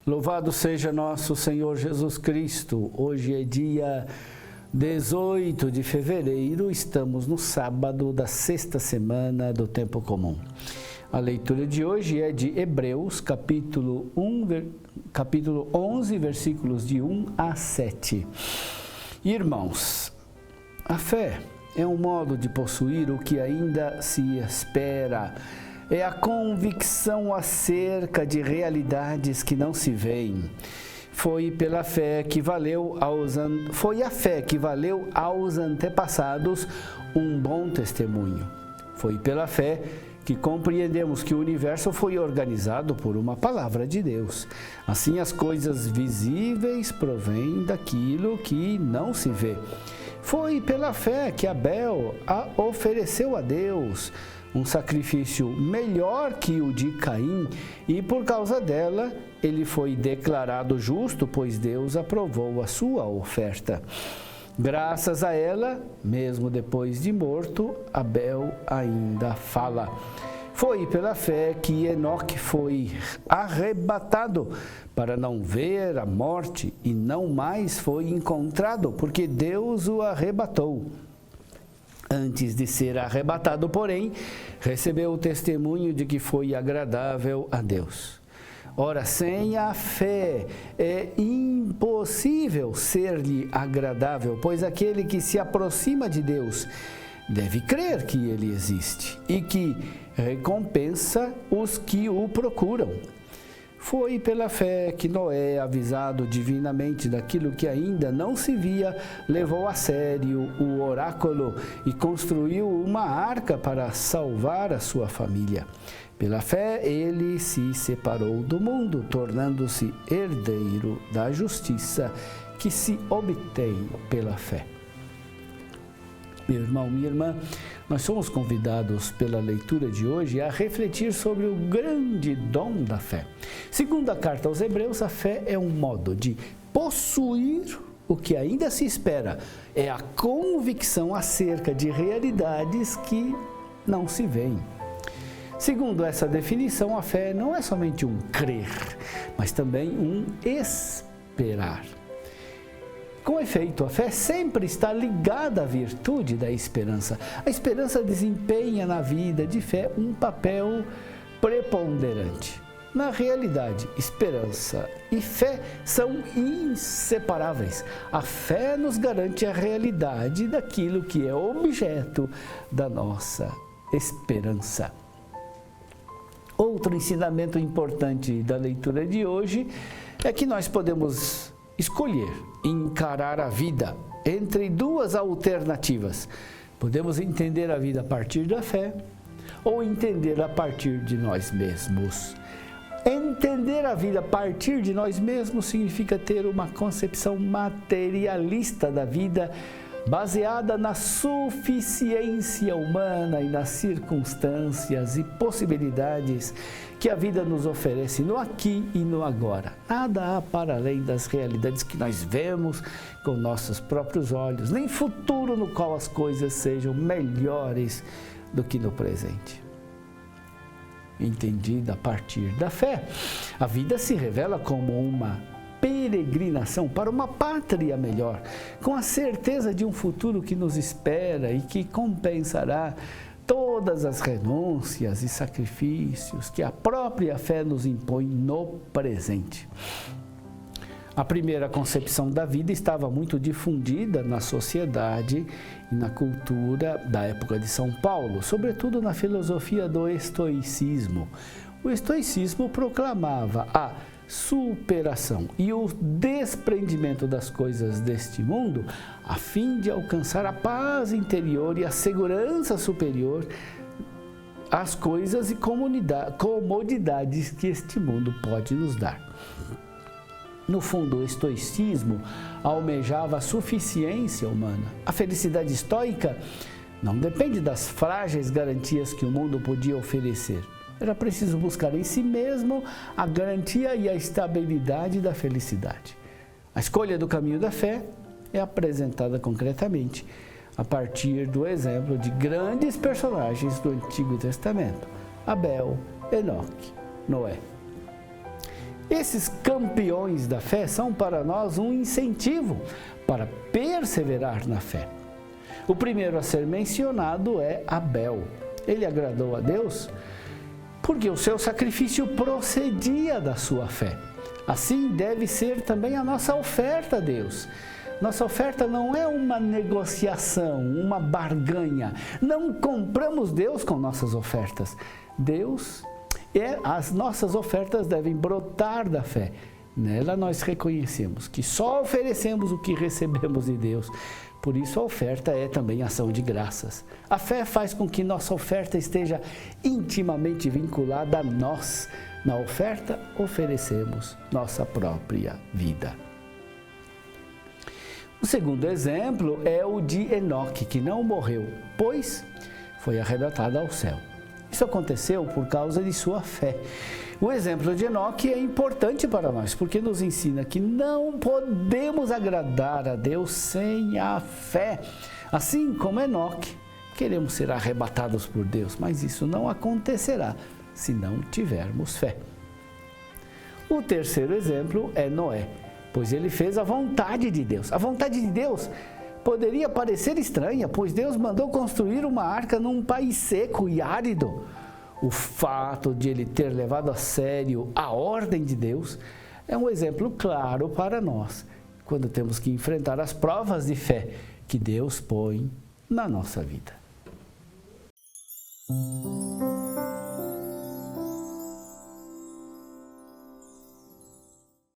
Louvado seja nosso Senhor Jesus Cristo. Hoje é dia 18 de fevereiro, estamos no sábado da sexta semana do tempo comum. A leitura de hoje é de Hebreus, capítulo 11, versículos de 1 a 7. Irmãos, a fé é um modo de possuir o que ainda se espera. É a convicção acerca de realidades que não se veem. Foi a fé que valeu aos antepassados um bom testemunho. Foi pela fé que compreendemos que o universo foi organizado por uma palavra de Deus. Assim, as coisas visíveis provêm daquilo que não se vê. Foi pela fé que Abel ofereceu a Deus um sacrifício melhor que o de Caim, e por causa dela ele foi declarado justo, pois Deus aprovou a sua oferta. Graças a ela, mesmo depois de morto, Abel ainda fala. Foi pela fé que Enoque foi arrebatado para não ver a morte e não mais foi encontrado, porque Deus o arrebatou. Antes de ser arrebatado, porém, recebeu o testemunho de que foi agradável a Deus. Ora, sem a fé é impossível ser-lhe agradável, pois aquele que se aproxima de Deus deve crer que ele existe e que recompensa os que o procuram. Foi pela fé que Noé, avisado divinamente daquilo que ainda não se via, levou a sério o oráculo e construiu uma arca para salvar a sua família. Pela fé, ele se separou do mundo, tornando-se herdeiro da justiça que se obtém pela fé. Meu irmão, minha irmã, nós somos convidados pela leitura de hoje a refletir sobre o grande dom da fé. Segundo a carta aos Hebreus, a fé é um modo de possuir o que ainda se espera. É a convicção acerca de realidades que não se veem. Segundo essa definição, a fé não é somente um crer, mas também um esperar. Com efeito, a fé sempre está ligada à virtude da esperança. A esperança desempenha na vida de fé um papel preponderante. Na realidade, esperança e fé são inseparáveis. A fé nos garante a realidade daquilo que é objeto da nossa esperança. Outro ensinamento importante da leitura de hoje é que nós podemos escolher encarar a vida entre duas alternativas. Podemos entender a vida a partir da fé ou entender a partir de nós mesmos. Entender a vida a partir de nós mesmos significa ter uma concepção materialista da vida, baseada na suficiência humana e nas circunstâncias e possibilidades que a vida nos oferece no aqui e no agora. Nada há para além das realidades que nós vemos com nossos próprios olhos, nem futuro no qual as coisas sejam melhores do que no presente. Entendida a partir da fé, a vida se revela como uma peregrinação para uma pátria melhor, com a certeza de um futuro que nos espera e que compensará todas as renúncias e sacrifícios que a própria fé nos impõe no presente. A primeira concepção da vida estava muito difundida na sociedade e na cultura da época de São Paulo, sobretudo na filosofia do estoicismo. O estoicismo proclamava a superação e o desprendimento das coisas deste mundo, a fim de alcançar a paz interior e a segurança superior às coisas e comodidades que este mundo pode nos dar. No fundo, o estoicismo almejava a suficiência humana. A felicidade estoica não depende das frágeis garantias que o mundo podia oferecer. Era preciso buscar em si mesmo a garantia e a estabilidade da felicidade. A escolha do caminho da fé é apresentada concretamente a partir do exemplo de grandes personagens do Antigo Testamento: Abel, Enoque, Noé. Esses campeões da fé são para nós um incentivo para perseverar na fé. O primeiro a ser mencionado é Abel. Ele agradou a Deus porque o seu sacrifício procedia da sua fé. Assim deve ser também a nossa oferta a Deus. Nossa oferta não é uma negociação, uma barganha. Não compramos Deus com nossas ofertas. As nossas ofertas devem brotar da fé. Nela nós reconhecemos que só oferecemos o que recebemos de Deus. Por isso a oferta é também ação de graças. A fé faz com que nossa oferta esteja intimamente vinculada a nós. Na oferta oferecemos nossa própria vida. O segundo exemplo é o de Enoque, que não morreu, pois foi arrebatado ao céu. Isso aconteceu por causa de sua fé. O exemplo de Enoque é importante para nós, porque nos ensina que não podemos agradar a Deus sem a fé. Assim como Enoque, queremos ser arrebatados por Deus, mas isso não acontecerá se não tivermos fé. O terceiro exemplo é Noé, pois ele fez a vontade de Deus. A vontade de Deus poderia parecer estranha, pois Deus mandou construir uma arca num país seco e árido. O fato de ele ter levado a sério a ordem de Deus é um exemplo claro para nós, quando temos que enfrentar as provas de fé que Deus põe na nossa vida.